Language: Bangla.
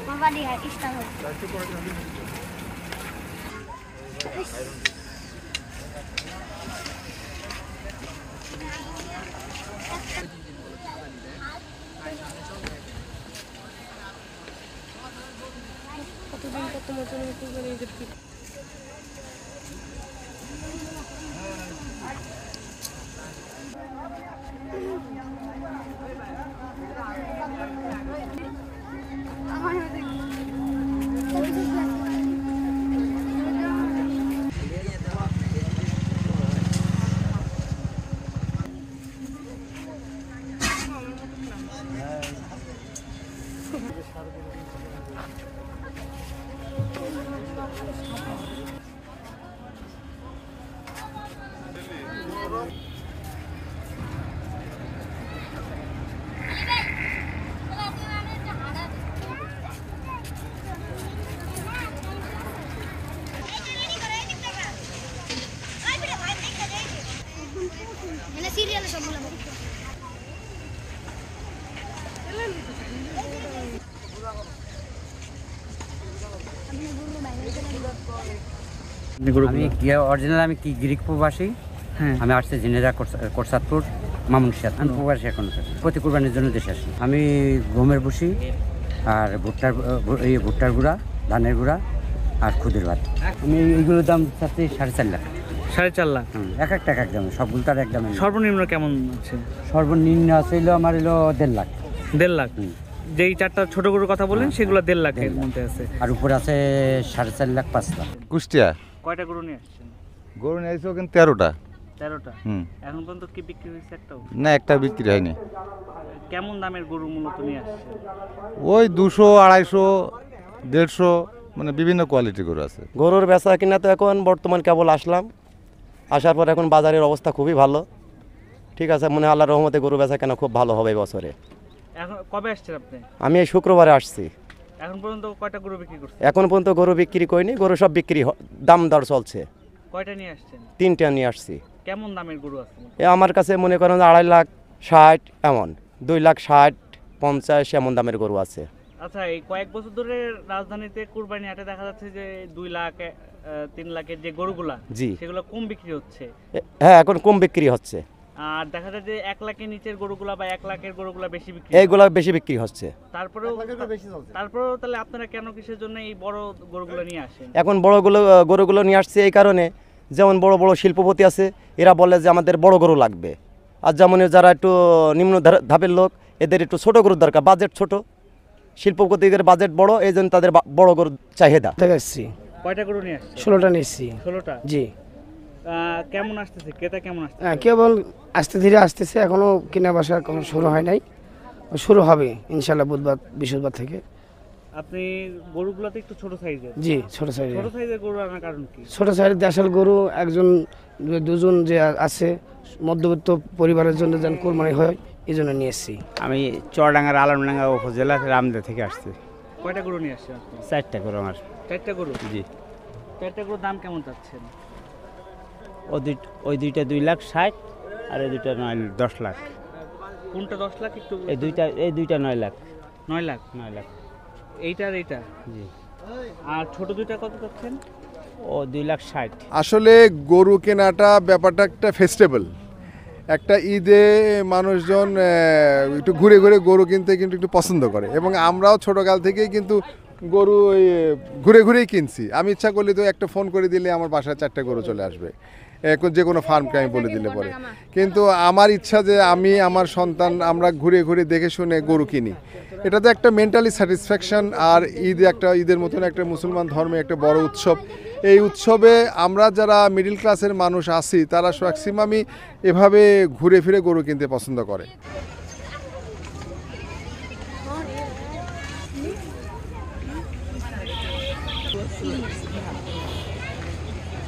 Mabadi hai istahar. Serial সব বলা আমি অরিজিনাল আমি কি গ্রিক প্রবাসী। হ্যাঁ, আমি আসছি জিনেদা কোরসাদপুর মামুনশিয়াত। আমি প্রবাসী এখন প্রতি কুরবানির জন্য দেশে আসি। আমি গমের ভুসি আর ভুট্টার গুঁড়া, ধানের গুঁড়া আর খুদের ভাত। আমি এইগুলোর দাম চাচ্ছি 4.5 লাখ। 4.5 লাখ এক একটা এক দামে, সবগুলো তার এক দামে। সর্বনিম্ন কেমন আছে? সর্বনিম্ন আছে আমার এলো 1.5 লাখ। 1.5 লাখ। যেই 4টা ছোট গরুর কথা বলেন সেগুলো 1.5 লাখের মধ্যে আছে। আর উপরে আছে 4.5 লাখ 5 লাখ। কুষ্টিয়া। কয়টা গরু নিয়ে আসছেন? গরু নিয়ে আসছো কিন্তু 13টা। 13টা? এখন পর্যন্ত কি বিক্রি হয়েছে একটাও? না, একটা বিক্রি হয়নি। কেমন দামের গরু মূলত নিয়ে আসছেন? ওই 200, 250, 150, মানে বিভিন্ন কোয়ালিটির গরু আছে। গরুর বেচা কিনা তো এখন বর্তমান কেবল আসলাম, আসার পর এখন বাজারের অবস্থা খুবই ভালো। ঠিক আছে, মনে হয় আল্লাহর রহমতে গরু বেচা কেনা খুব ভালো হবে এই বছরে। এখন কবে আসছেন আপনি? আমি এই শুক্রবারে আসছি। এখন পর্যন্ত কয়টা গরু বিক্রি করছেন? এখন পর্যন্ত গরু বিক্রি করিনি, গরু সব বিক্রি দাম দর চলছে। কয়টা নিয়ে আসছেন? 3টা নিয়ে আসছি। কেমন দামের গরু আছে? আমার কাছে মনে করেন 2.5 লাখ 60 এমন, 2 লাখ 60, 50 এমন দামের গরু আছে। আচ্ছা, এই কয়েক বছর ধরে রাজধানীতে কুরবানি হাটে দেখা যাচ্ছে যে 2 লাখ 3 লাখের যে গরুগুলা, জি, সেগুলো কম বিক্রি হচ্ছে। হ্যাঁ, এখন কম বিক্রি হচ্ছে। আর দেখা যায় যে 1 লাখের নিচের গরুগুলা বা 1 লাখের গরুগুলা বেশি বিক্রি, এইগুলা বেশি বিক্রি হচ্ছে। তারপরেও তাহলে আপনারা কেন কিসের জন্য এই বড় গরুগুলো নিয়ে আসেন? এখন গরুগুলো নিয়ে আসছে এই কারণে, যেমন বড় বড় শিল্পপতি আছে, এরা বলে যে আমাদের বড় গরু লাগবে। আর যেমন যারা একটু নিম্ন ধাপের লোক, এদের একটু ছোট গরুর দরকার, বাজেট ছোট, শিল্পপতিদের বাজেট বড়, এই জন্য তাদের বড় গরুর চাহিদা। আসছি। কয়টা গরু নিয়ে আসছেন? 16টা নিচ্ছি। 16টা? জি। কেমন আসতেছে, ক্রেতা কেমন আসতেছে? কেবল আস্তে ধীরে আসতেছে, এখনো কেনা বেচা কোনো শুরু হয় নাই, শুরু হবে ইনশাল্লাহ বুধবার বৃহস্পতিবার থেকে। আপনি গরুগুলোতে একটু ছোট সাইজের? জি, ছোট সাইজের। ছোট সাইজের গরু আনার কারণ কি? ছোট সাইজের দেশাল গরু একজন দুজন যে আছে মধ্যবিত্ত পরিবারের জন্য যেন কোরবানি হয়, এই জন্য নিয়ে এসেছি। আমি চুয়াডাঙ্গার আলমডাঙ্গা উপজেলা রামদা থেকে আসছি। কয়টা গরু নিয়ে আসছেন আপনি? 4টা গরু আমার। 4টা গরু? জি। 4টা গরুর দাম কেমন চাচ্ছেন? ওই দুইটা 2 লাখ 60 আর এই দুইটা 10 লাখ। কোনটা 10 লাখ? একটু এই দুইটা 9 লাখ। 9 লাখ? 9 লাখ। এইটা আর এইটা? জি। আর ছোট দুইটা কত চাচ্ছেন? ও 2 লাখ 60। আসলে গরু কেনাটা ব্যাপারটা একটা ফেস্টিভ্যাল, একটা ঈদে মানুষজন একটু ঘুরে ঘুরে গরু কিনতে কিন্তু একটু পছন্দ করে, এবং আমরাও ছোটোকাল থেকেই কিন্তু গরু ঘুরে ঘুরেই কিনছি। আমি ইচ্ছা করলে তো একটা ফোন করে দিলে আমার বাসায় 4টা গরু চলে আসবে, যে কোনো ফার্মকে আমি বলে দিলে পরে। কিন্তু আমার ইচ্ছা যে আমি আমার সন্তান আমরা ঘুরে ঘুরে দেখে শুনে গরু কিনি, এটা তো একটা মেন্টালি স্যাটিসফ্যাকশন। আর ঈদের মতন একটা মুসলমান ধর্মে একটা বড় উৎসব, এই উৎসবে আমরা যারা মিডল ক্লাসের মানুষ আছি তারা ম্যাক্সিমামই এভাবে ঘুরে ফিরে গরু কিনতে পছন্দ করে।